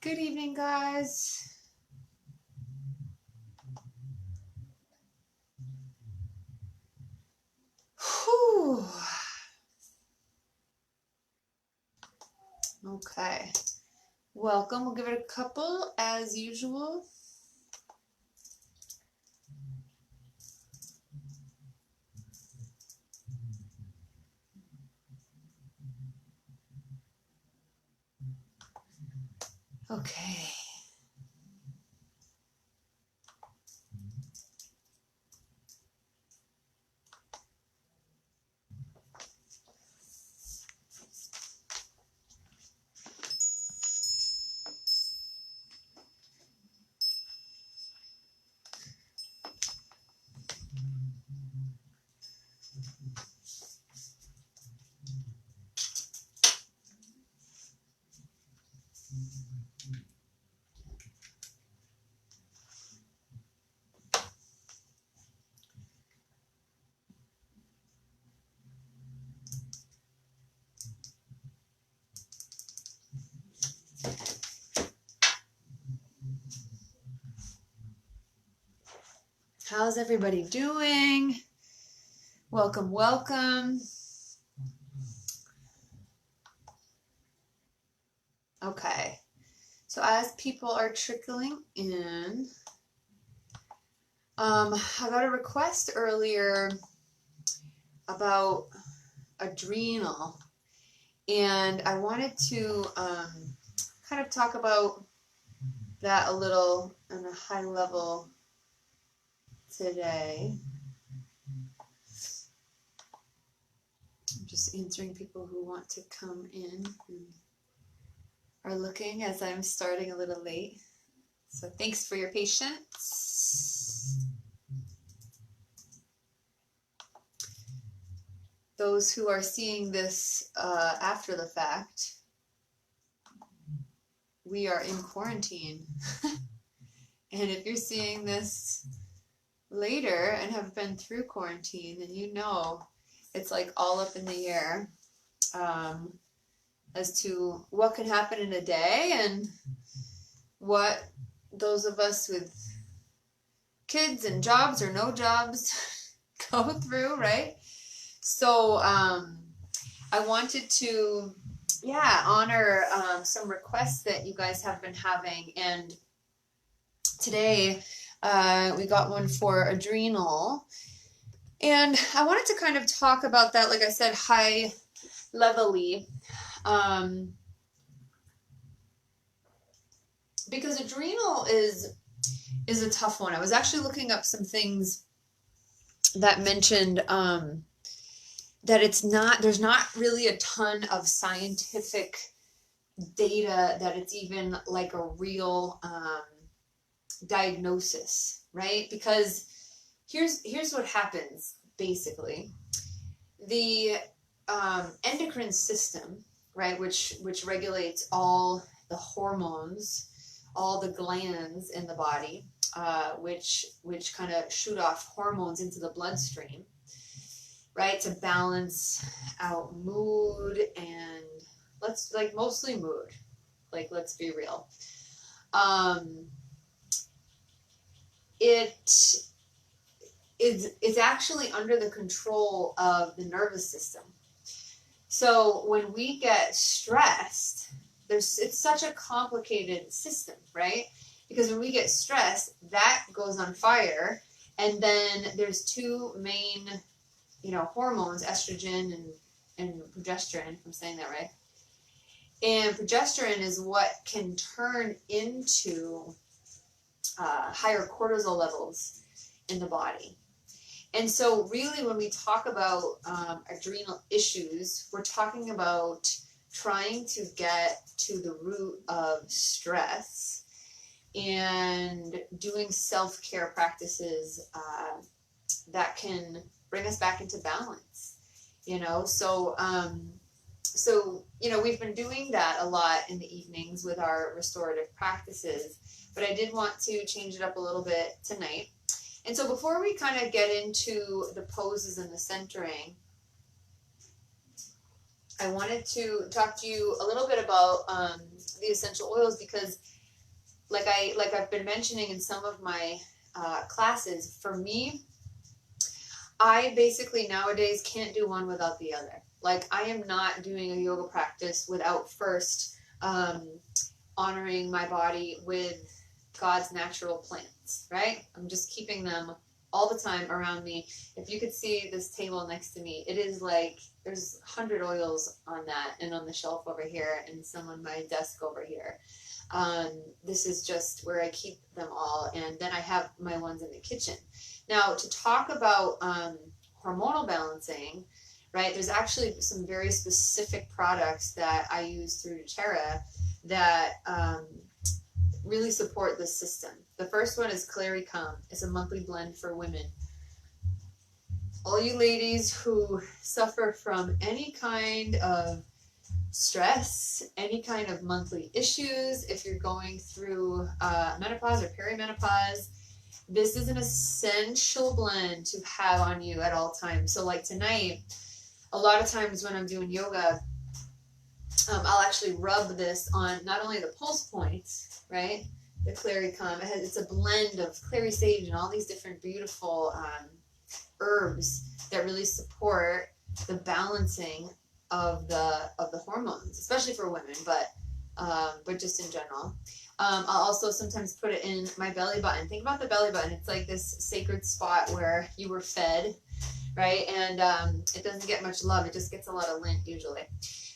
Good evening, guys. Whew. Okay. Welcome. We'll give it a couple as usual. Okay. How's everybody doing? Welcome, welcome. Okay. So as people are trickling in, I got a request earlier about adrenal, and I wanted to kind of talk about that a little on a high level today. I'm just answering people who want to come in and are looking as I'm starting a little late. So thanks for your patience. Those who are seeing this after the fact, we are in quarantine. And if you're seeing this later and have been through quarantine, then you know it's like all up in the air as to what can happen in a day and what those of us with kids and jobs or no jobs go through, right? So I wanted to, honor some requests that you guys have been having. And today we got one for adrenal. And I wanted to kind of talk about that, like I said, high levelly. Because adrenal is a tough one. I was actually looking up some things that mentioned that there's not really a ton of scientific data that it's even like a real diagnosis, right? Because here's what happens basically. The endocrine system, right, which regulates all the hormones, all the glands in the body, which kind of shoot off hormones into the bloodstream, right, to balance out mood and mostly mood. Like, let's be real. It's actually under the control of the nervous system. So when we get stressed, it's such a complicated system, right? Because when we get stressed, that goes on fire, and then there's two main, hormones, estrogen and progesterone, if I'm saying that right. And progesterone is what can turn into higher cortisol levels in the body. And so really when we talk about adrenal issues, we're talking about trying to get to the root of stress and doing self-care practices that can bring us back into balance, So, we've been doing that a lot in the evenings with our restorative practices, but I did want to change it up a little bit tonight. And so before we kind of get into the poses and the centering, I wanted to talk to you a little bit about the essential oils because like I've been mentioning in some of my classes, for me, I basically nowadays can't do one without the other. Like I am not doing a yoga practice without first honoring my body with God's natural plants, right? I'm just keeping them all the time around me. If you could see this table next to me, it is like there's 100 oils on that and on the shelf over here and some on my desk over here. This is just where I keep them all, and then I have my ones in the kitchen. Now, to talk about hormonal balancing, right, there's actually some very specific products that I use through doTERRA that really support this system. The first one is Clary Calm. It's a monthly blend for women. All you ladies who suffer from any kind of stress, any kind of monthly issues, if you're going through menopause or perimenopause, this is an essential blend to have on you at all times. So like tonight, a lot of times when I'm doing yoga, I'll actually rub this on not only the pulse points, right? The Clary Calm. It's a blend of clary sage and all these different beautiful herbs that really support the balancing of the hormones, especially for women, but just in general. I'll also sometimes put it in my belly button. Think about the belly button. It's like this sacred spot where you were fed, right? And it doesn't get much love. It just gets a lot of lint usually.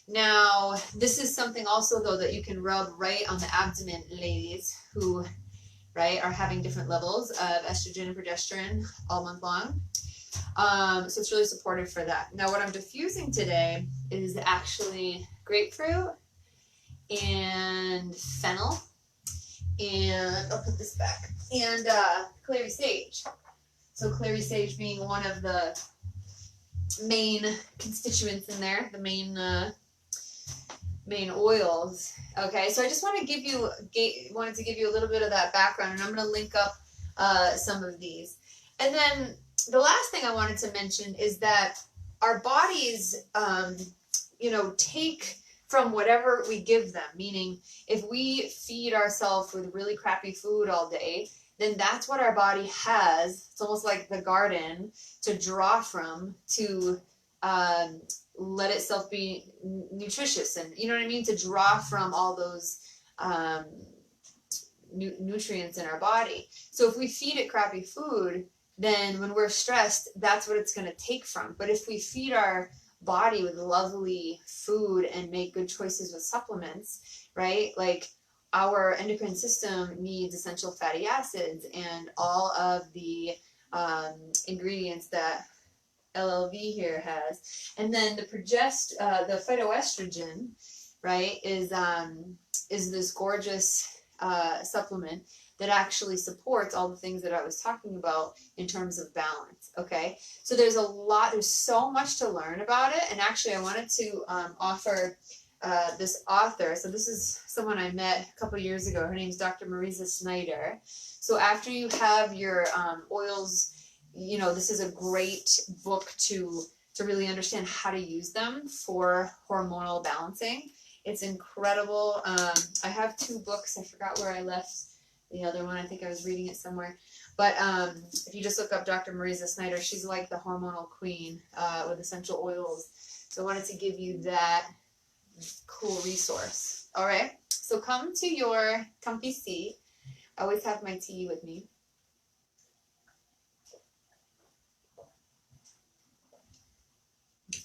Now, this is something also, though, that you can rub right on the abdomen, ladies who, right, are having different levels of estrogen and progesterone all month long. So it's really supportive for that. Now, what I'm diffusing today is actually grapefruit and fennel, and I'll put this back, and clary sage. So clary sage being one of the main constituents in there, the main oils. Okay, so I just wanted to give you a little bit of that background, and I'm going to link up some of these. And then the last thing I wanted to mention is that our bodies, take from whatever we give them. Meaning, if we feed ourselves with really crappy food all day, then that's what our body has. It's almost like the garden to draw from to let itself be nutritious, and you know what I mean, to draw from all those nutrients in our body. So if we feed it crappy food, then when we're stressed, that's what it's going to take from. But if we feed our body with lovely food and make good choices with supplements, right? Like our endocrine system needs essential fatty acids and all of the ingredients that LLV here has. And then the the phytoestrogen, right, is this gorgeous supplement that actually supports all the things that I was talking about in terms of balance. Okay, so there's so much to learn about it. And actually I wanted to offer this author. So this is someone I met a couple years ago. Her name is Dr. Marisa Snyder. So after you have your oils, this is a great book to really understand how to use them for hormonal balancing. It's incredible. I have 2 books. I forgot where I left the other one. I think I was reading it somewhere. But if you just look up Dr. Marisa Snyder, she's like the hormonal queen with essential oils. So I wanted to give you that cool resource. All right. So come to your comfy seat. I always have my tea with me.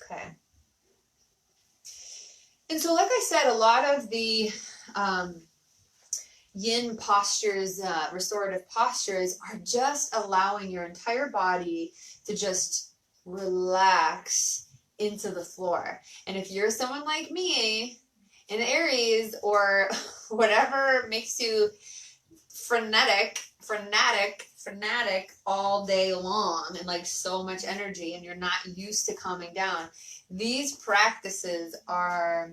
Okay. And so, like I said, a lot of the yin postures, restorative postures, are just allowing your entire body to just relax into the floor. And if you're someone like me, in Aries or whatever makes you frenetic all day long and like so much energy, and you're not used to calming down, these practices are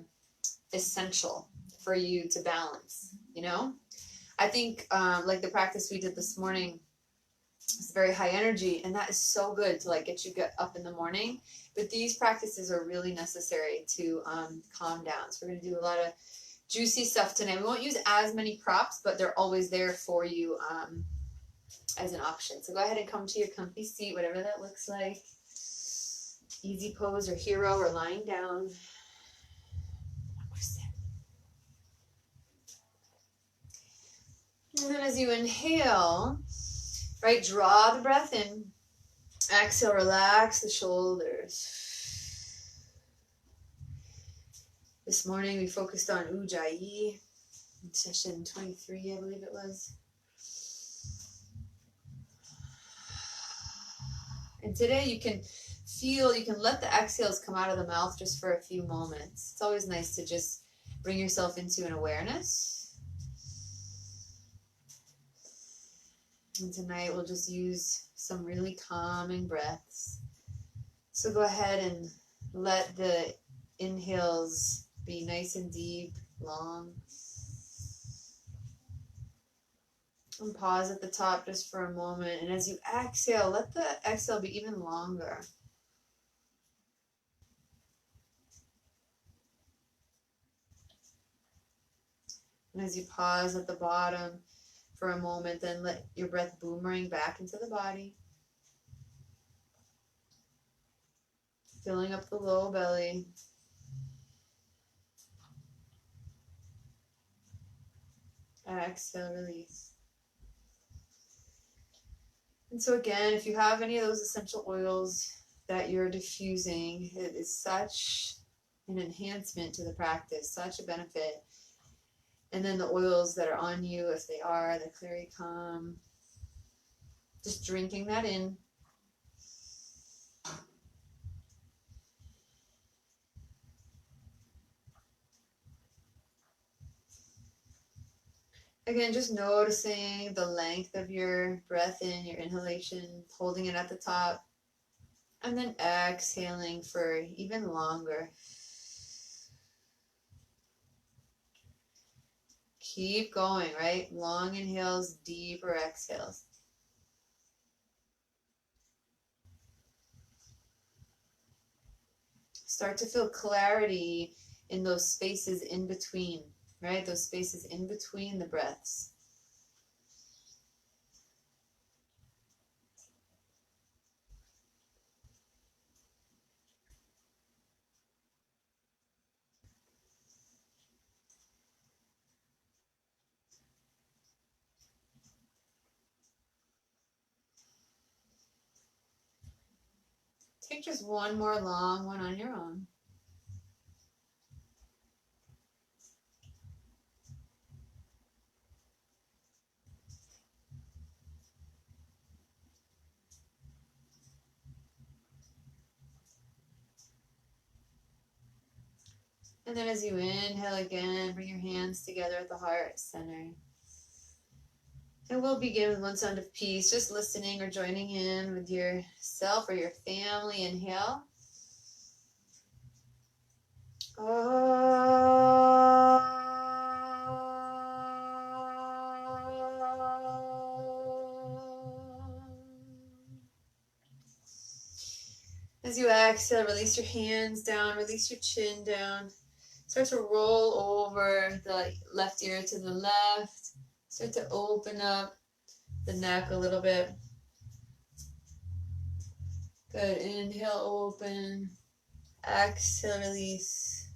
essential for you to balance. I think like the practice we did this morning is very high energy, and that is so good to like get you up in the morning. But these practices are really necessary to calm down. So we're going to do a lot of juicy stuff tonight. We won't use as many props, but they're always there for you as an option. So go ahead and come to your comfy seat, whatever that looks like. Easy pose or hero or lying down. One more sip. And then as you inhale, right, draw the breath in. Exhale, relax the shoulders. This morning we focused on Ujjayi in session 23, I believe it was. And today you can let the exhales come out of the mouth just for a few moments. It's always nice to just bring yourself into an awareness. And tonight we'll just use some really calming breaths. So go ahead and let the inhales be nice and deep, long. And pause at the top just for a moment. And as you exhale, let the exhale be even longer. And as you pause at the bottom for a moment, then let your breath boomerang back into the body. Filling up the low belly. Exhale, release. And so again, if you have any of those essential oils that you're diffusing, it is such an enhancement to the practice, such a benefit. And then the oils that are on you, if they are, the clary calm, just drinking that in. Again, just noticing the length of your breath in, your inhalation, holding it at the top, and then exhaling for even longer. Keep going, right? Long inhales, deeper exhales. Start to feel clarity in those spaces in between, right? Those spaces in between the breaths. Take just one more long one on your own. And then as you inhale again, bring your hands together at the heart center. And we'll begin with one sound of peace, just listening or joining in with yourself or your family. Inhale. As you exhale, release your hands down, release your chin down. Start to roll over the left ear to the left. Start to open up the neck a little bit. Good. Inhale, open. Exhale, release.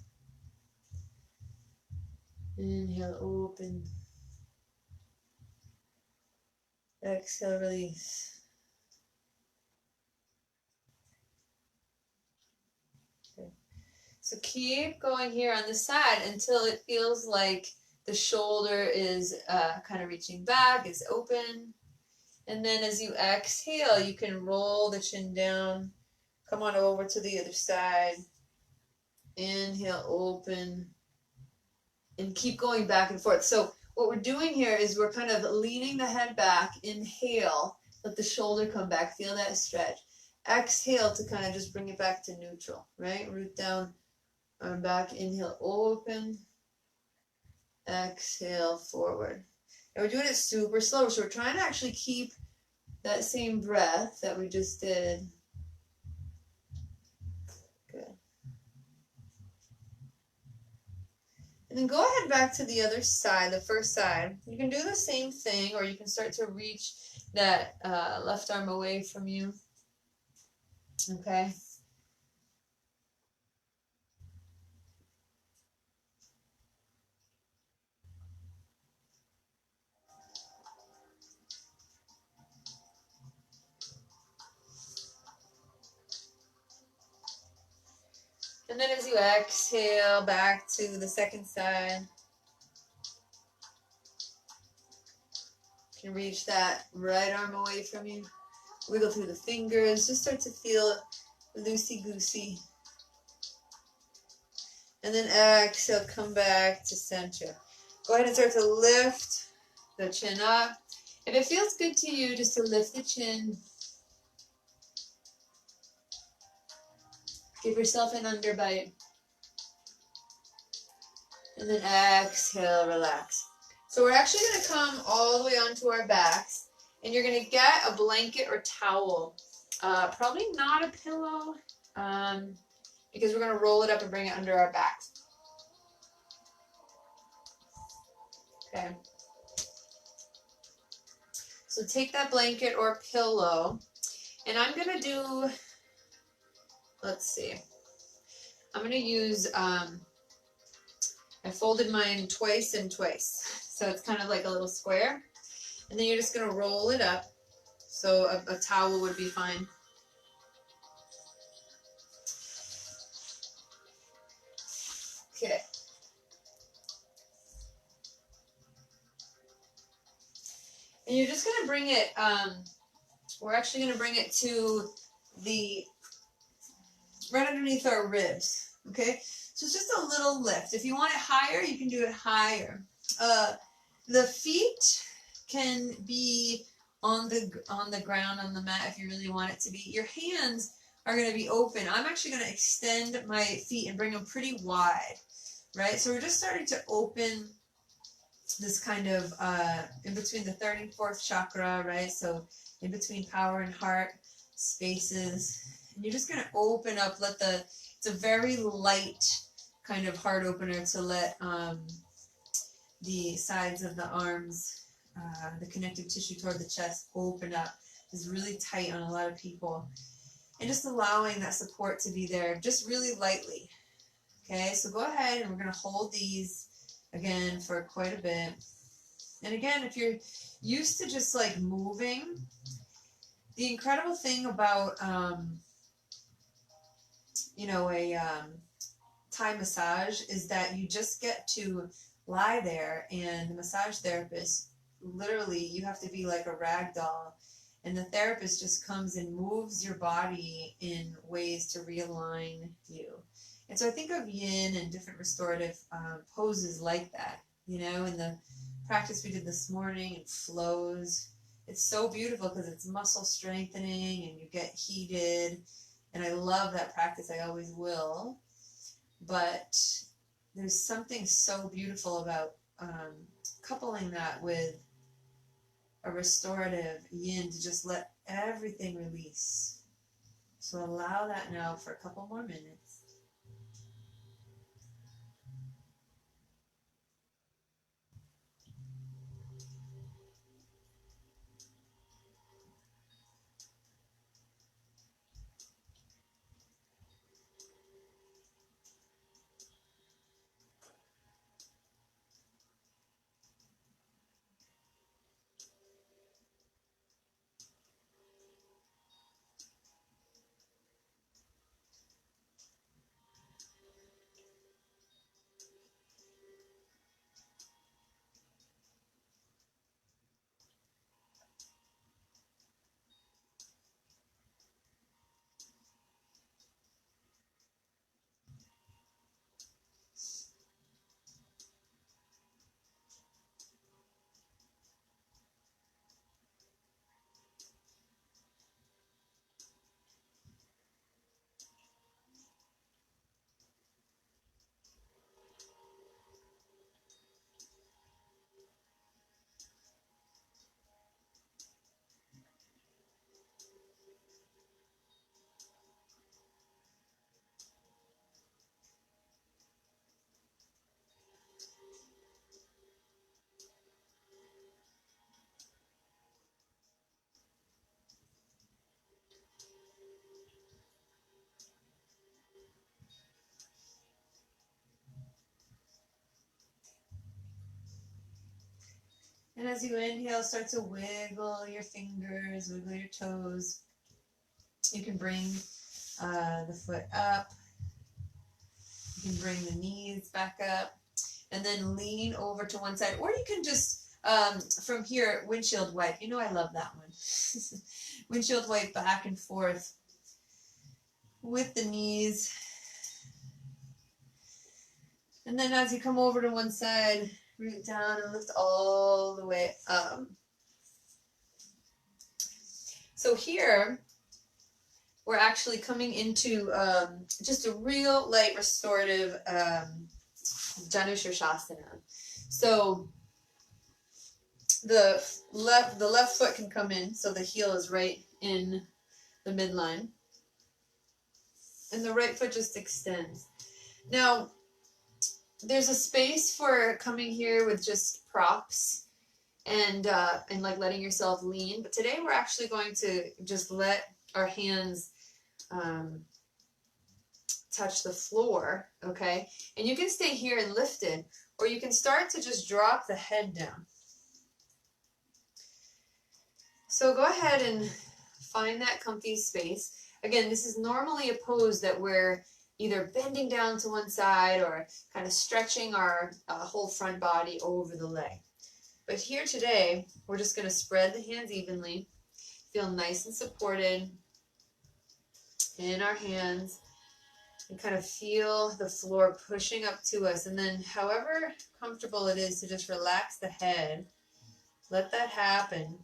Inhale, open. Exhale, release. Okay. So keep going here on the side until it feels like the shoulder is kind of reaching back, it's open. And then as you exhale, you can roll the chin down. Come on over to the other side. Inhale, open. And keep going back and forth. So what we're doing here is we're kind of leaning the head back. Inhale, let the shoulder come back. Feel that stretch. Exhale to kind of just bring it back to neutral, right? Root down, arm back. Inhale, open. Exhale, forward. And we're doing it super slow. So we're trying to actually keep that same breath that we just did. Good. And then go ahead back to the other side, the first side. You can do the same thing, or you can start to reach that left arm away from you. Okay. And then as you exhale back to the second side, you can reach that right arm away from you. Wiggle through the fingers. Just start to feel loosey-goosey. And then exhale, come back to center. Go ahead and start to lift the chin up. If it feels good to you, just to lift the chin. Give yourself an underbite. And then exhale, relax. So we're actually going to come all the way onto our backs. And you're going to get a blanket or towel. Probably not a pillow, because we're going to roll it up and bring it under our backs. Okay. So take that blanket or pillow. And I'm going to do, let's see. I'm going to use, I folded mine twice and twice. So it's kind of like a little square. And then you're just going to roll it up. So a towel would be fine. Okay. And you're just going to bring it, we're actually going to bring it to the, right underneath our ribs. Okay. So it's just a little lift. If you want it higher, you can do it higher. The feet can be on the ground, on the mat, if you really want it to be. Your hands are going to be open. I'm actually going to extend my feet and bring them pretty wide, right? So we're just starting to open this kind of in between the third and fourth chakra, right? So in between power and heart spaces. And you're just going to open up, it's a very light kind of heart opener to let the sides of the arms, the connective tissue toward the chest open up. Is really tight on a lot of people. And just allowing that support to be there just really lightly. Okay, so go ahead and we're going to hold these again for quite a bit. And again, if you're used to just like moving, the incredible thing about, a Thai massage is that you just get to lie there and the massage therapist, literally, you have to be like a rag doll. And the therapist just comes and moves your body in ways to realign you. And so I think of yin and different restorative poses like that, in the practice we did this morning, it flows. It's so beautiful because it's muscle strengthening and you get heated. And I love that practice. I always will. But there's something so beautiful about coupling that with a restorative yin to just let everything release. So allow that now for a couple more minutes. And as you inhale, start to wiggle your fingers, wiggle your toes. You can bring the foot up. You can bring the knees back up. And then lean over to one side. Or you can just, from here, windshield wipe. You know I love that one. Windshield wipe back and forth with the knees. And then as you come over to one side, root down and lift all the way up. So here, we're actually coming into just a real light restorative Janushirshasana. So the left foot can come in, so the heel is right in the midline. And the right foot just extends. Now, there's a space for coming here with just props and like letting yourself lean. But today we're actually going to just let our hands touch the floor, okay? And you can stay here and lifted, or you can start to just drop the head down. So go ahead and find that comfy space. Again, this is normally a pose that we're either bending down to one side or kind of stretching our whole front body over the leg. But here today, we're just going to spread the hands evenly, feel nice and supported in our hands, and kind of feel the floor pushing up to us. And then however comfortable it is to just relax the head, let that happen.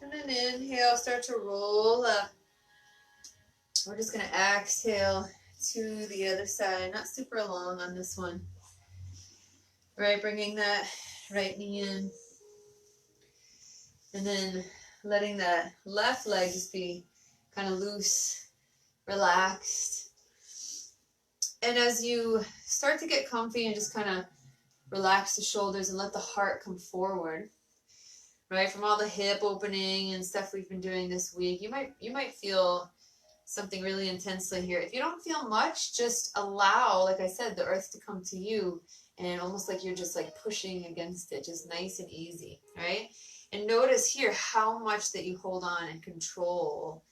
And then inhale, start to roll up. We're just going to exhale to the other side, not super long on this one. Right, bringing that right knee in. And then letting that left leg just be kind of loose, relaxed. And as you start to get comfy and just kind of relax the shoulders and let the heart come forward, right, from all the hip opening and stuff we've been doing this week, you might feel something really intensely here. If you don't feel much, just allow, like I said, the earth to come to you, and almost like you're just like pushing against it, just nice and easy, right? And notice here how much that you hold on and control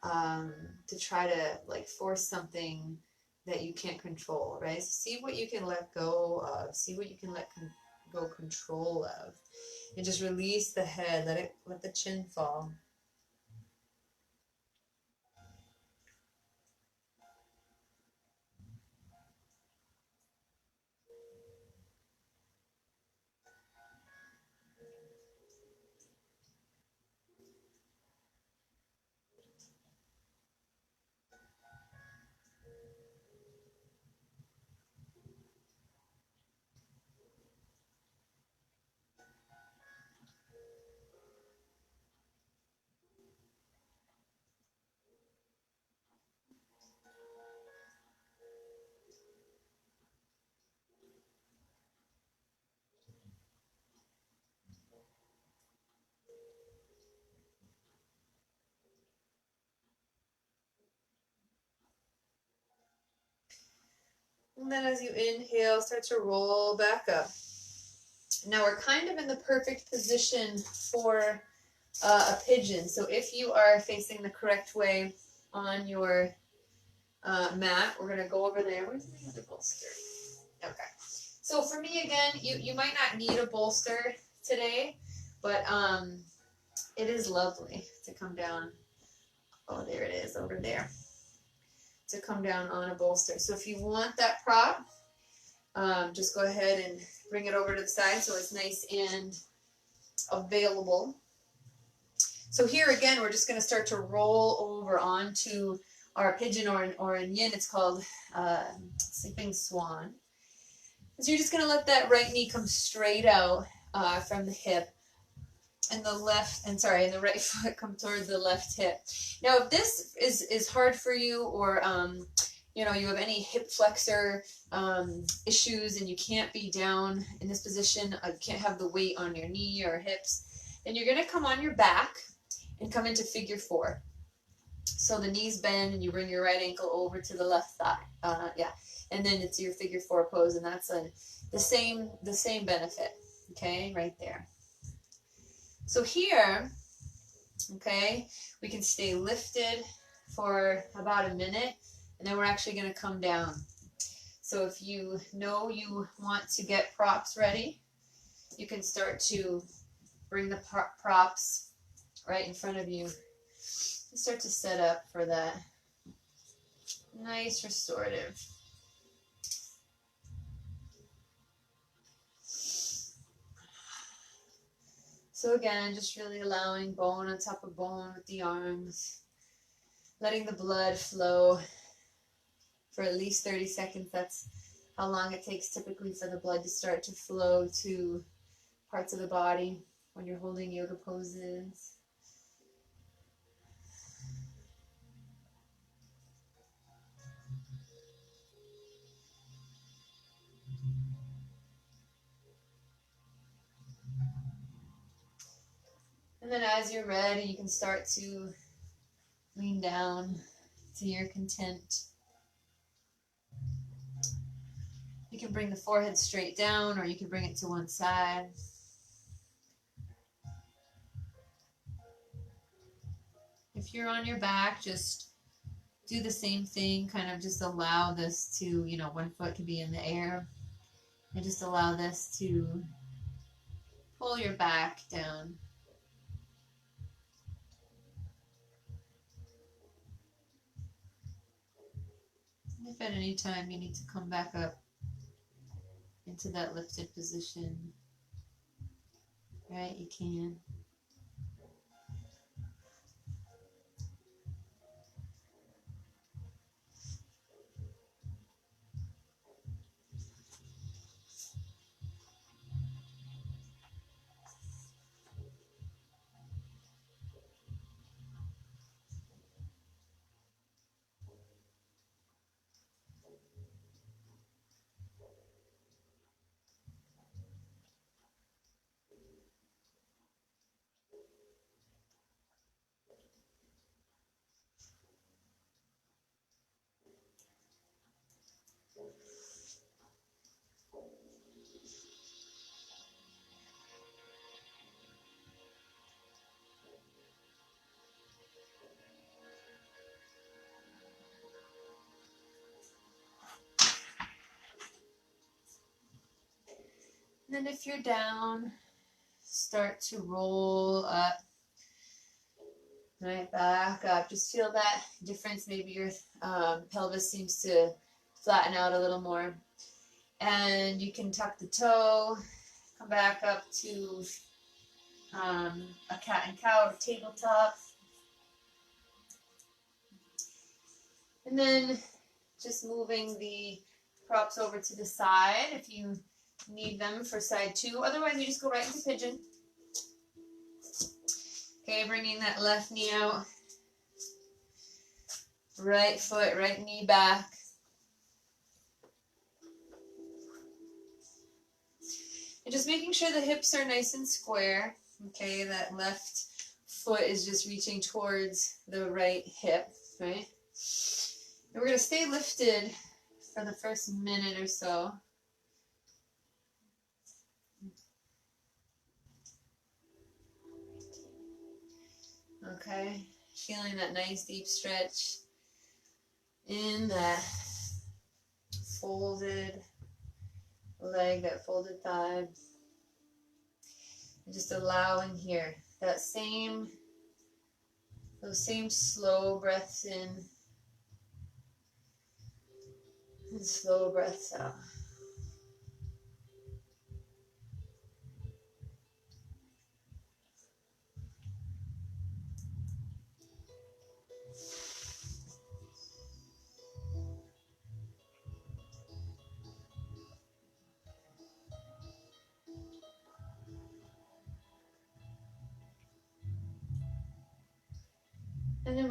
to try to like force something that you can't control, right? So see what you can let go of, see what you can let go control of, and just release the head, let the chin fall. And then as you inhale, start to roll back up. Now we're kind of in the perfect position for a pigeon. So if you are facing the correct way on your mat, we're going to go over there. Where's the other bolster? Okay. So for me, again, you might not need a bolster today, but it is lovely to come down. Oh, there it is over there. To come down on a bolster. So if you want that prop, just go ahead and bring it over to the side so it's nice and available. So here again, we're just going to start to roll over onto our pigeon, or in yin, it's called sleeping swan. So you're just going to let that right knee come straight out from the hip, and the right foot come toward the left hip. Now, if this is hard for you, or you have any hip flexor issues, and you can't be down in this position, you can't have the weight on your knee or hips, then you're going to come on your back and come into figure 4. So the knees bend, and you bring your right ankle over to the left thigh. And then it's your figure 4 pose, and that's the same benefit. Okay, right there. So here, okay, we can stay lifted for about a minute, and then we're actually going to come down. So if you know you want to get props ready, you can start to bring the props right in front of you. Start to set up for that nice restorative. So again, just really allowing bone on top of bone with the arms, letting the blood flow for at least 30 seconds. That's how long it takes typically for the blood to start to flow to parts of the body when you're holding yoga poses. And then as you're ready, you can start to lean down to your content. You can bring the forehead straight down, or you can bring it to one side. If you're on your back, just do the same thing. Kind of just allow this to, one foot can be in the air. And just allow this to pull your back down. If at any time you need to come back up into that lifted position, right, you can. And then if you're down, start to roll up, right, back up. Just feel that difference. Maybe your pelvis seems to flatten out a little more. And you can tuck the toe, come back up to a cat and cow or tabletop. And then just moving the props over to the side if you need them for side 2. Otherwise, you just go right into pigeon. Okay, bringing that left knee out. Right foot, right knee back. And just making sure the hips are nice and square. Okay, that left foot is just reaching towards the right hip, right? And we're going to stay lifted for the first minute or so. Okay, feeling that nice deep stretch in that folded leg, that folded thigh. And just allowing here that those same slow breaths in and slow breaths out.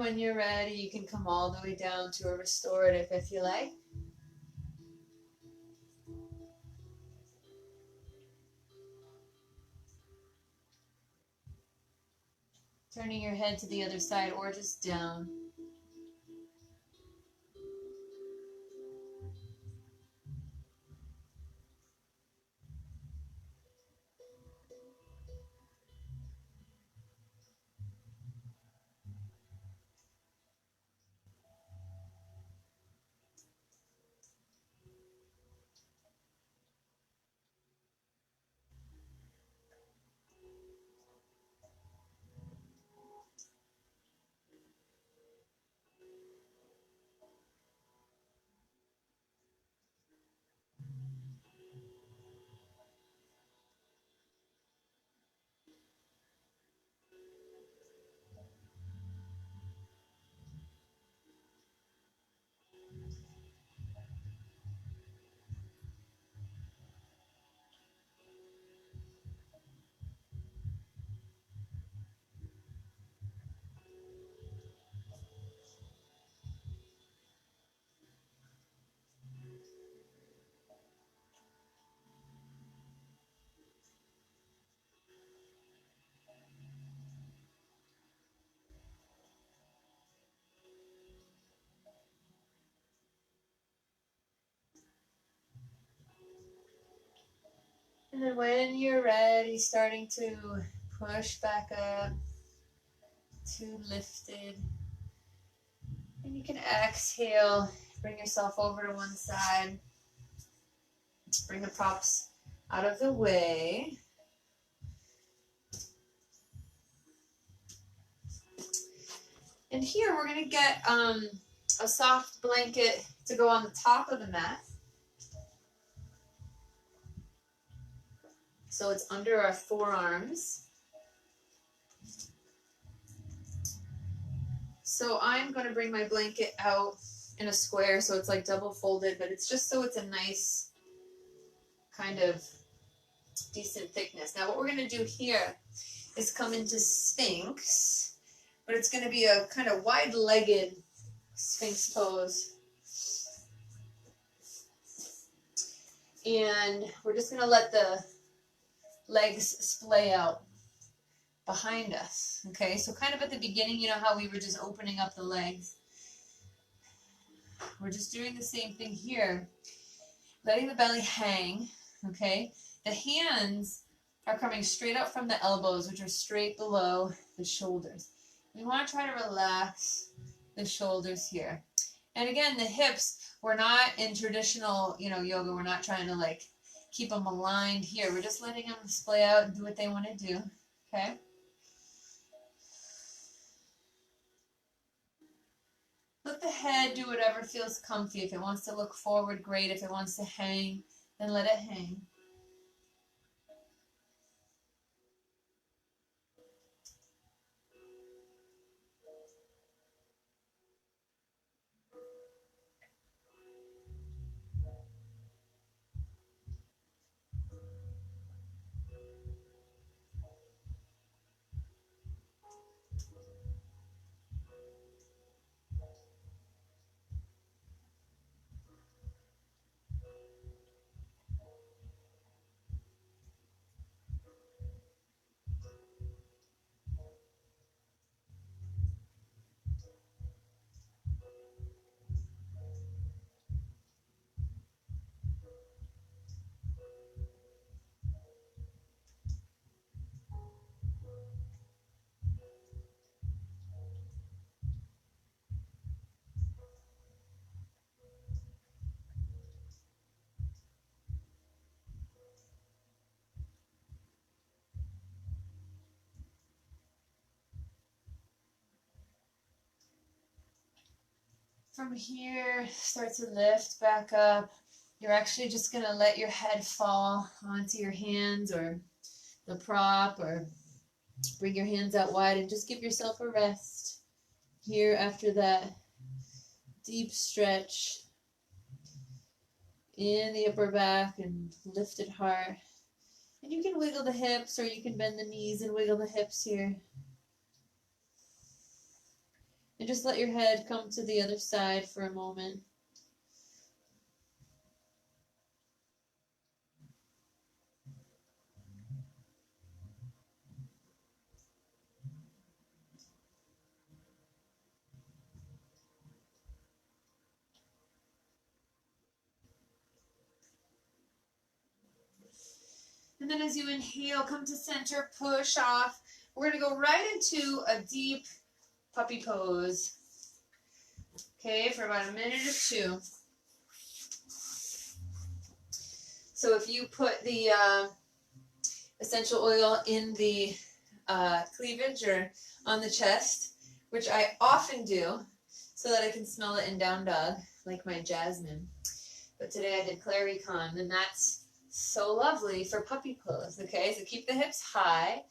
when you're ready, you can come all the way down to a restorative if you like. Turning your head to the other side or just down. And then when you're ready, starting to push back up to lifted. And you can exhale, bring yourself over to one side. Bring the props out of the way. And here we're going to get a soft blanket to go on the top of the mat. So it's under our forearms. So I'm going to bring my blanket out in a square so it's like double folded, but it's just so it's a nice kind of decent thickness. Now what we're going to do here is come into Sphinx, but it's going to be a kind of wide-legged Sphinx pose. And we're just going to let the legs splay out behind us. Okay, so kind of at the beginning, you know how we were just opening up the legs? We're just doing the same thing here. Letting the belly hang, okay? The hands are coming straight up from the elbows, which are straight below the shoulders. We want to try to relax the shoulders here. And again, the hips, we're not in traditional, yoga. We're not trying to like keep them aligned here. We're just letting them splay out and do what they want to do, okay? Let the head do whatever feels comfy. If it wants to look forward, great. If it wants to hang, then let it hang. From here, start to lift back up. You're actually just going to let your head fall onto your hands or the prop, or bring your hands out wide and just give yourself a rest here after that deep stretch in the upper back and lifted heart. And you can wiggle the hips, or you can bend the knees and wiggle the hips here. And just let your head come to the other side for a moment. And then as you inhale, come to center, push off. We're going to go right into a deep puppy pose. Okay, for about a minute or two. So if you put the essential oil in the cleavage or on the chest, which I often do, so that I can smell it in down dog, like my jasmine. But today I did clairicon, and that's so lovely for puppy pose. Okay, so keep the hips high,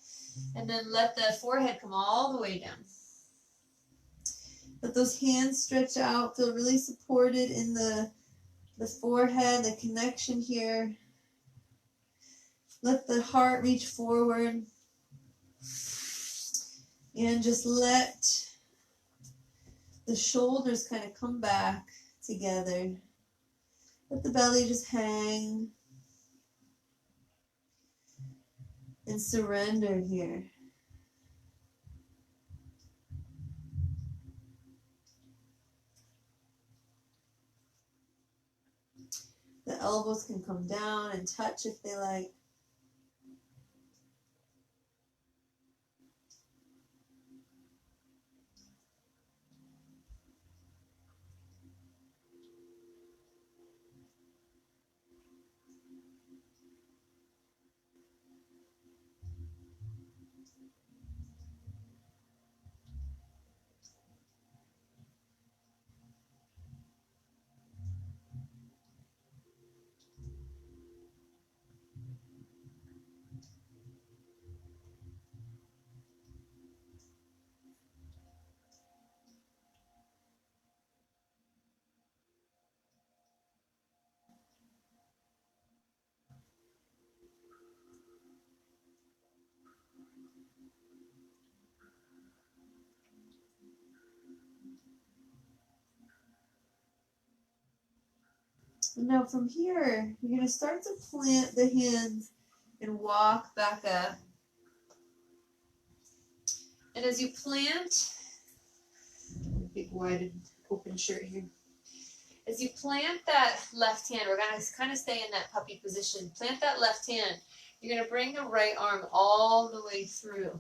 and then let the forehead come all the way down. Let those hands stretch out, feel really supported in the forehead, the connection here. Let the heart reach forward. And just let the shoulders kind of come back together. Let the belly just hang. And surrender here. The elbows can come down and touch if they like. And now from here, you're going to start to plant the hands and walk back up. And as you plant, big wide open shirt here. As you plant that left hand, we're going to kind of stay in that puppy position. Plant that left hand. You're going to bring the right arm all the way through.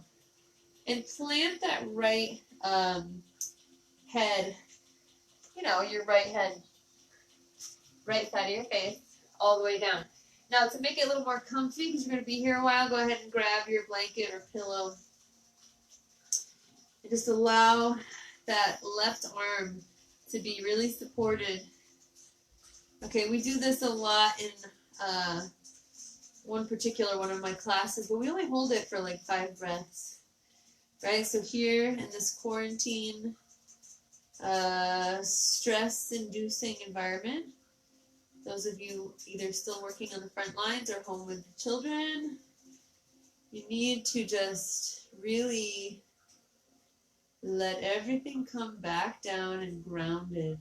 And plant that right head, your right head, right side of your face, all the way down. Now, to make it a little more comfy, because you're going to be here a while, go ahead and grab your blanket or pillow. And just allow that left arm to be really supported. Okay, we do this a lot in one of my classes, but we only hold it for like 5 breaths. Right, so here in this quarantine, stress-inducing environment, those of you either still working on the front lines or home with children, you need to just really let everything come back down and grounded.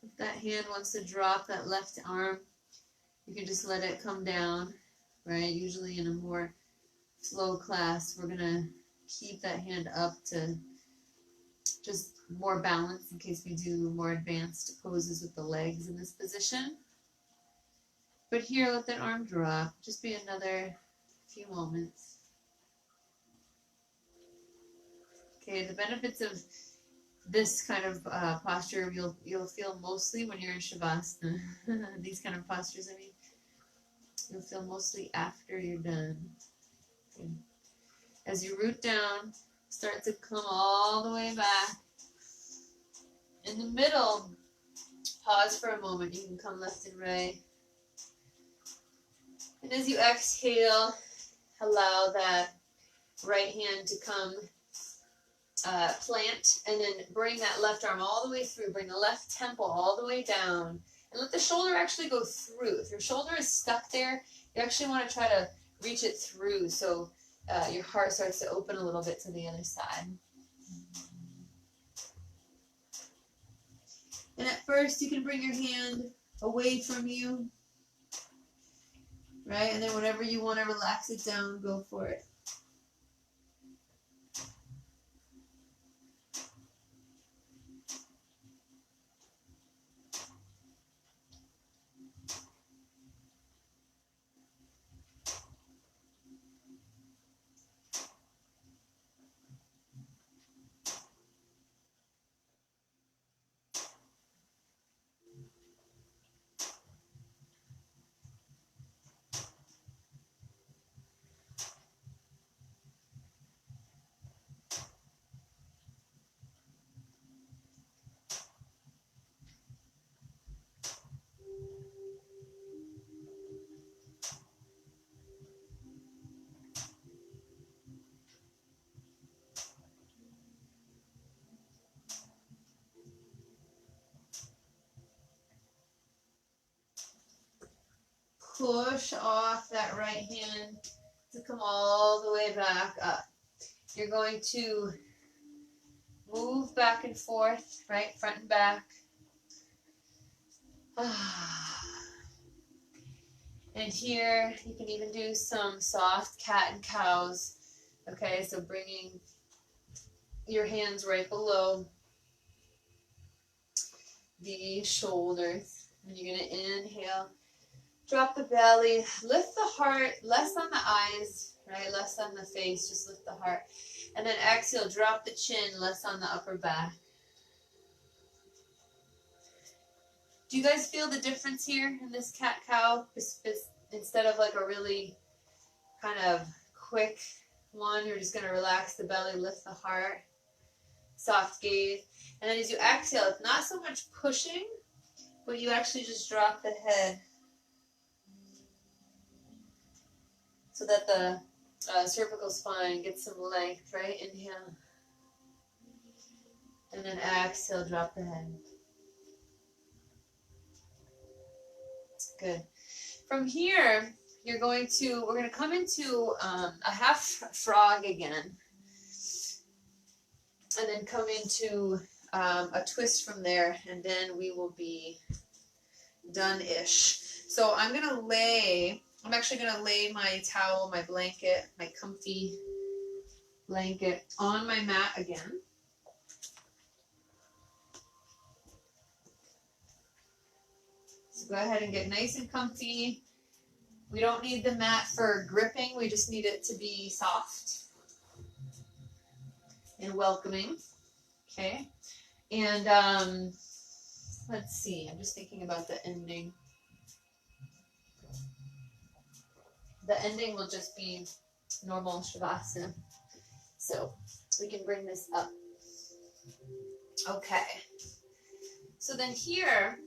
If that hand wants to drop that left arm, you can just let it come down, right? Usually in a more slow class, we're going to keep that hand up to just more balance in case we do more advanced poses with the legs in this position. But here, let that arm drop. Just be another few moments. Okay, the benefits of this kind of posture you'll feel mostly when you're in Shavasana. These kind of postures, I mean, you'll feel mostly after you're done. Okay. As you root down, start to come all the way back. In the middle, Pause for a moment. You can come left and right. And as you exhale, allow that right hand to come plant, and then bring that left arm all the way through. Bring the left temple all the way down. And let the shoulder actually go through. If your shoulder is stuck there, you actually want to try to reach it through so your heart starts to open a little bit to the other side. And at first, you can bring your hand away from you, right? And then whenever you want to relax it down, go for it. Push off that right hand to come all the way back up. You're going to move back and forth, right? Front and back. And here, you can even do some soft cat and cows. Okay, so bringing your hands right below the shoulders. And you're going to inhale. Drop the belly, lift the heart, less on the eyes, right? Less on the face, just lift the heart. And then exhale, drop the chin, less on the upper back. Do you guys feel the difference here in this cat-cow? Instead of like a really kind of quick one, you're just going to relax the belly, lift the heart, soft gaze. And then as you exhale, it's not so much pushing, but you actually just drop the head, so that the cervical spine gets some length, right? Inhale. And then exhale, drop the head. Good. From here, we're going to come into a half frog again. And then come into a twist from there, and then we will be done-ish. So I'm actually going to lay my towel, my blanket, my comfy blanket on my mat again. So go ahead and get nice and comfy. We don't need the mat for gripping. We just need it to be soft and welcoming. Okay. And let's see. I'm just thinking about the ending. The ending will just be normal Shavasana. So we can bring this up. Okay. So then here,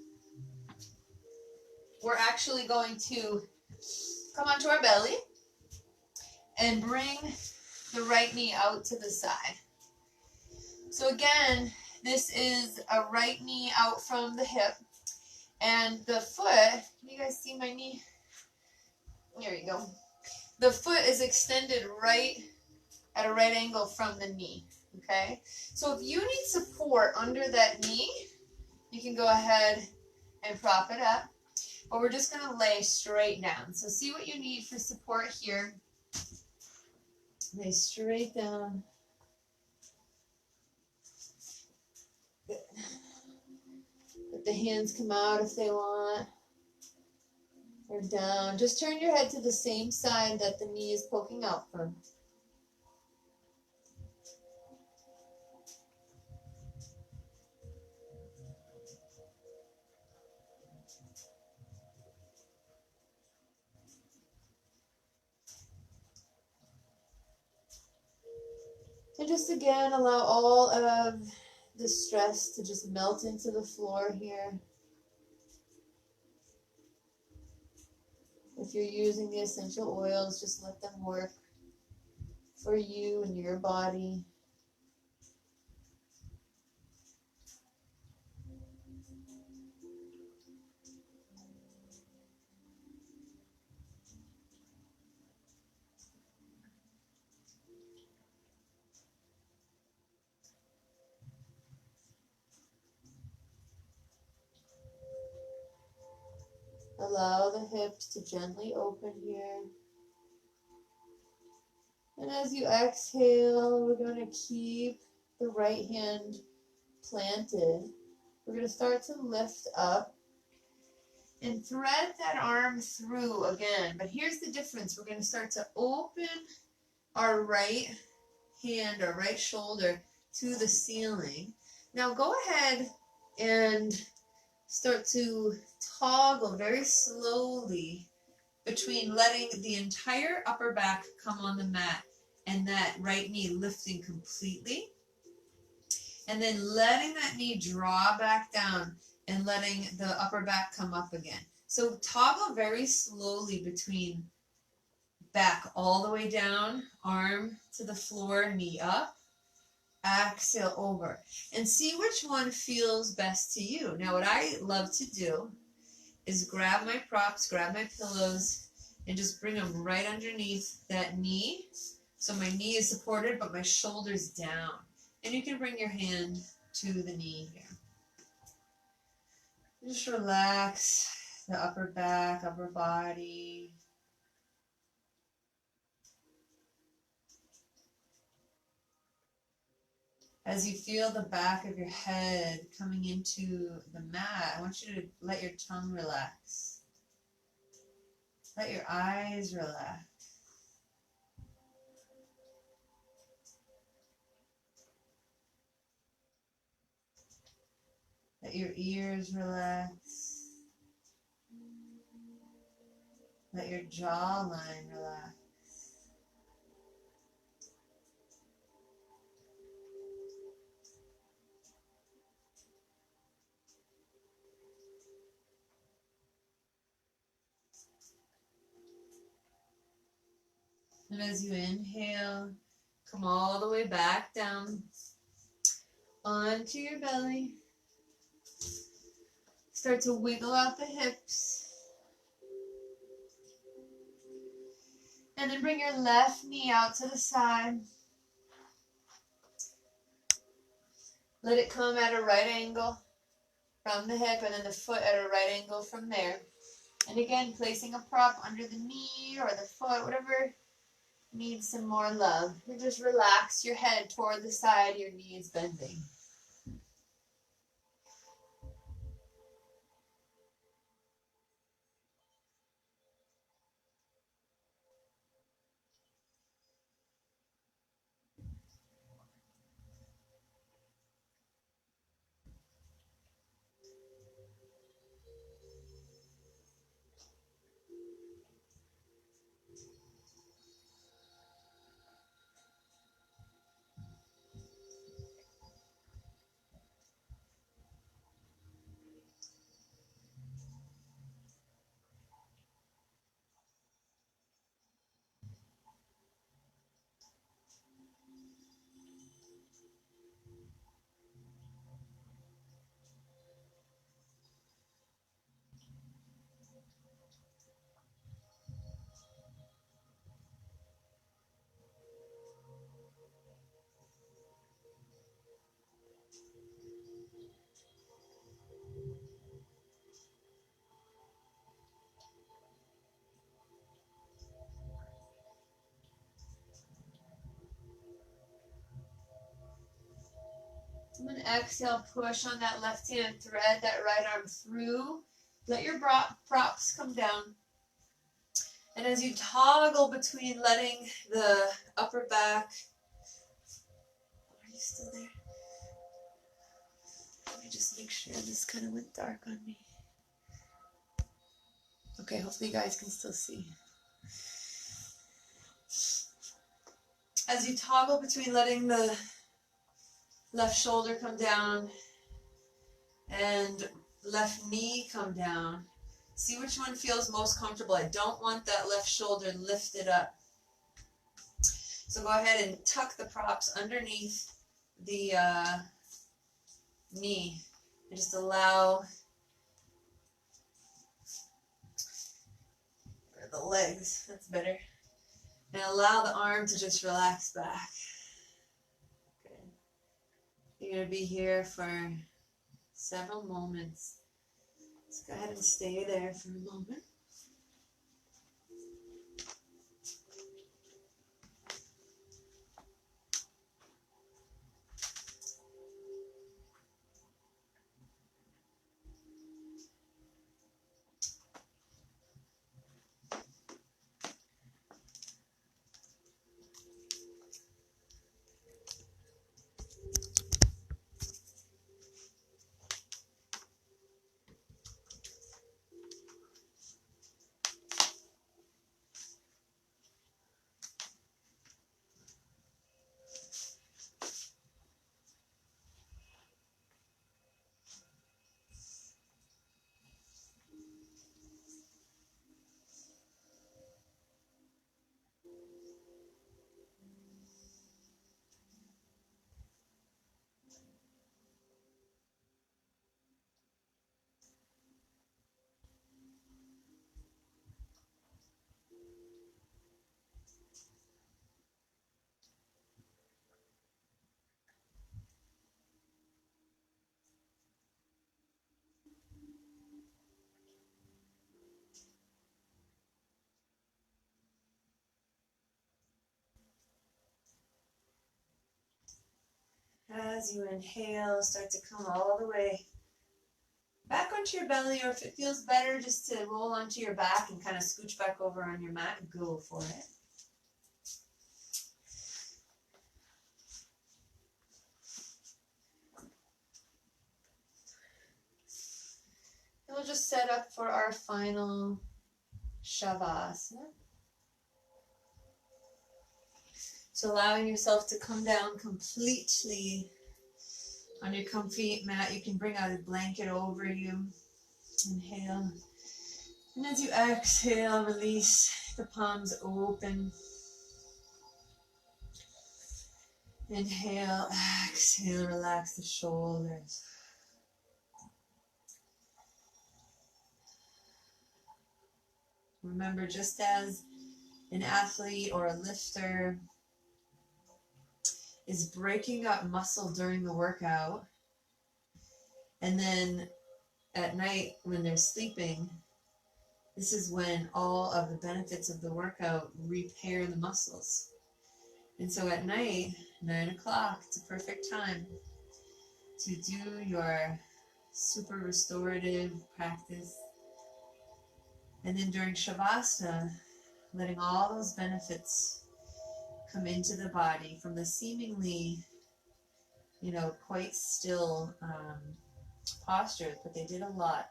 we're actually going to come onto our belly and bring the right knee out to the side. So again, this is a right knee out from the hip, and the foot, can you guys see my knee? There you go. The foot is extended right at a right angle from the knee, okay? So if you need support under that knee, you can go ahead and prop it up, but we're just gonna lay straight down. So see what you need for support here. Lay straight down. Good. Let the hands come out if they want. Or down. Just turn your head to the same side that the knee is poking out from. And just again, allow all of the stress to just melt into the floor here. If you're using the essential oils, just let them work for you and your body. Allow the hips to gently open here. And as you exhale, we're going to keep the right hand planted. We're going to start to lift up and thread that arm through again. But here's the difference. We're going to start to open our right hand, our right shoulder to the ceiling. Now go ahead and start to toggle very slowly between letting the entire upper back come on the mat and that right knee lifting completely, and then letting that knee draw back down and letting the upper back come up again. So toggle very slowly between back all the way down, arm to the floor, knee up, exhale over, and see which one feels best to you. Now what I love to do is grab my props, grab my pillows, and just bring them right underneath that knee. So my knee is supported, but my shoulder's down. And you can bring your hand to the knee here. Just relax the upper back, upper body. As you feel the back of your head coming into the mat, I want you to let your tongue relax. Let your eyes relax. Let your ears relax. Let your jawline relax. And as you inhale, come all the way back down onto your belly. Start to wiggle out the hips. And then bring your left knee out to the side. Let it come at a right angle from the hip, and then the foot at a right angle from there. And again, placing a prop under the knee or the foot, whatever needs some more love. You just relax your head toward the side, your knee is bending. I'm going to exhale, push on that left hand, thread that right arm through. Let your props come down. And as you toggle between letting the upper back, are you still there? Let me just make sure this kind of went dark on me. Okay, hopefully you guys can still see. As you toggle between letting the left shoulder come down and left knee come down, See which one feels most comfortable. I don't want that left shoulder lifted up. So go ahead and tuck the props underneath the knee. And just allow the legs, that's better. And allow the arm to just relax back. Good. You're going to be here for several moments. Let's go ahead and stay there for a moment. As you inhale, start to come all the way back onto your belly, or if it feels better just to roll onto your back and kind of scooch back over on your mat, go for it. And we'll just set up for our final Shavasana. So allowing yourself to come down completely on your comfy mat. You can bring out a blanket over you. Inhale. And as you exhale, release the palms open. Inhale, exhale, relax the shoulders. Remember, just as an athlete or a lifter is breaking up muscle during the workout, and then at night when they're sleeping, this is when all of the benefits of the workout repair the muscles. And so at night, 9 o'clock, it's a perfect time to do your super restorative practice. And then during Shavasana, letting all those benefits come into the body from the seemingly, quite still postures, but they did a lot.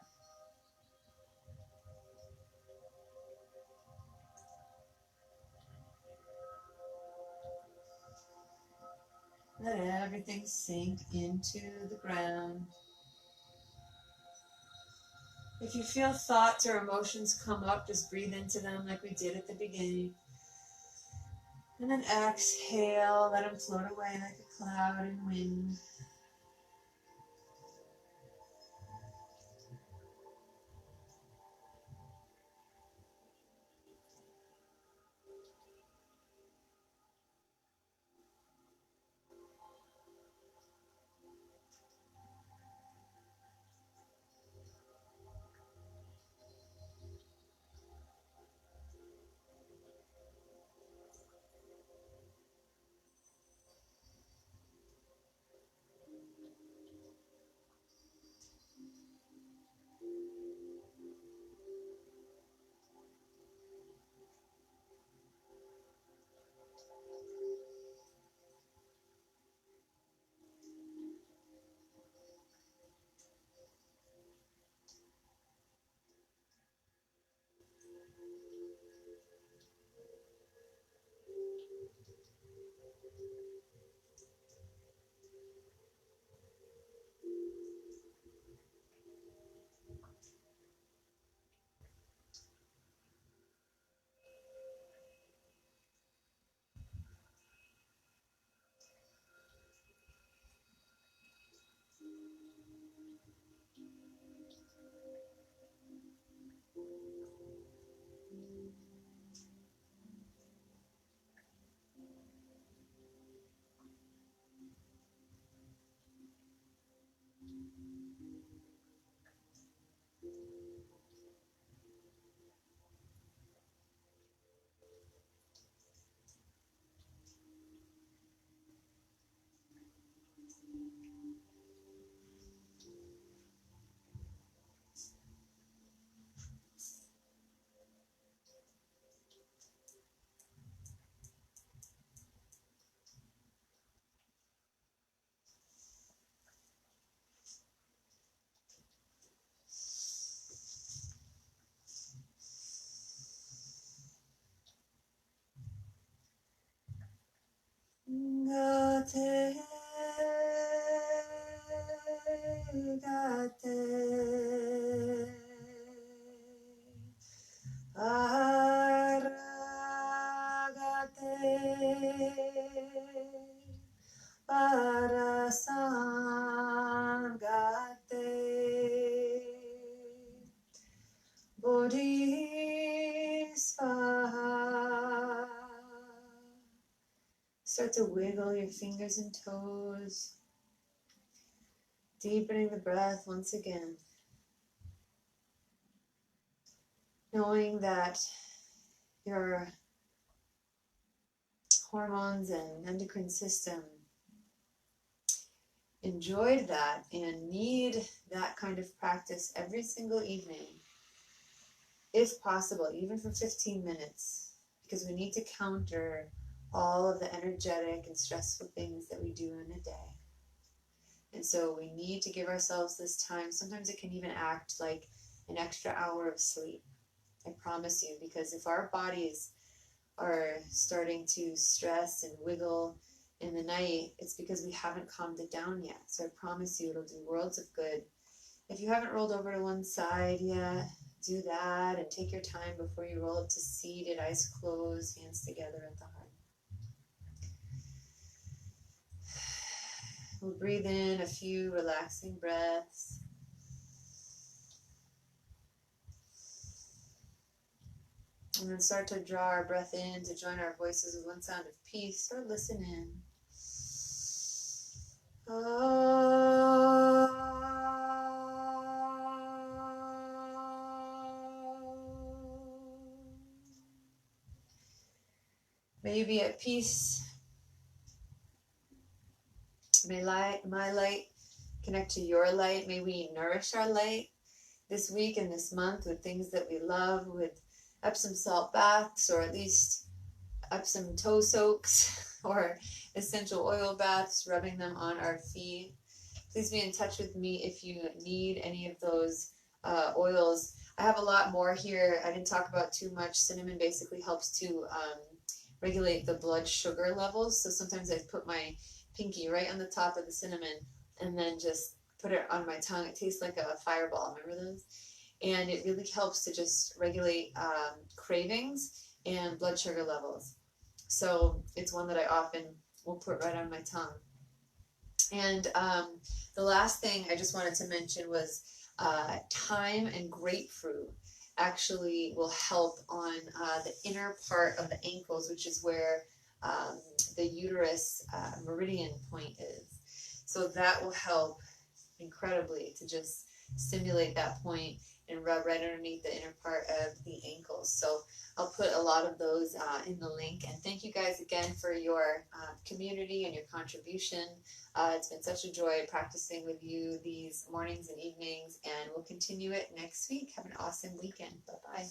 Let everything sink into the ground. If you feel thoughts or emotions come up, just breathe into them like we did at the beginning. And then exhale, let them float away like a cloud in wind. Gate, gate, aragate, parasangate, bodhisvaha. Start to wiggle your fingers and toes, deepening the breath once again, knowing that your hormones and endocrine system enjoyed that and need that kind of practice every single evening, if possible, even for 15 minutes, because we need to counter all of the energetic and stressful things that we do in a day. And so we need to give ourselves this time. Sometimes it can even act like an extra hour of sleep. I promise you, because if our bodies are starting to stress and wiggle in the night, it's because we haven't calmed it down yet. So I promise you it'll do worlds of good. If you haven't rolled over to one side yet, do that and take your time before you roll up to seated, eyes closed, hands together at the heart. We'll breathe in a few relaxing breaths. And then start to draw our breath in to join our voices with one sound of peace, or listen in. May you be at peace. May my light connect to your light. May we nourish our light this week and this month with things that we love, with Epsom salt baths, or at least Epsom toe soaks, or essential oil baths, rubbing them on our feet. Please be in touch with me if you need any of those oils. I have a lot more here. I didn't talk about too much. Cinnamon basically helps to regulate the blood sugar levels. So sometimes I put my pinky right on the top of the cinnamon and then just put it on my tongue. It tastes like a fireball. Remember those? And it really helps to just regulate cravings and blood sugar levels. So it's one that I often will put right on my tongue. And the last thing I just wanted to mention was thyme and grapefruit actually will help on the inner part of the ankles, which is where the uterus meridian point is. So that will help incredibly to just stimulate that point and rub right underneath the inner part of the ankles. So I'll put a lot of those in the link. And thank you guys again for your community and your contribution. It's been such a joy practicing with you these mornings and evenings, and we'll continue it next week. Have an awesome weekend. Bye-bye.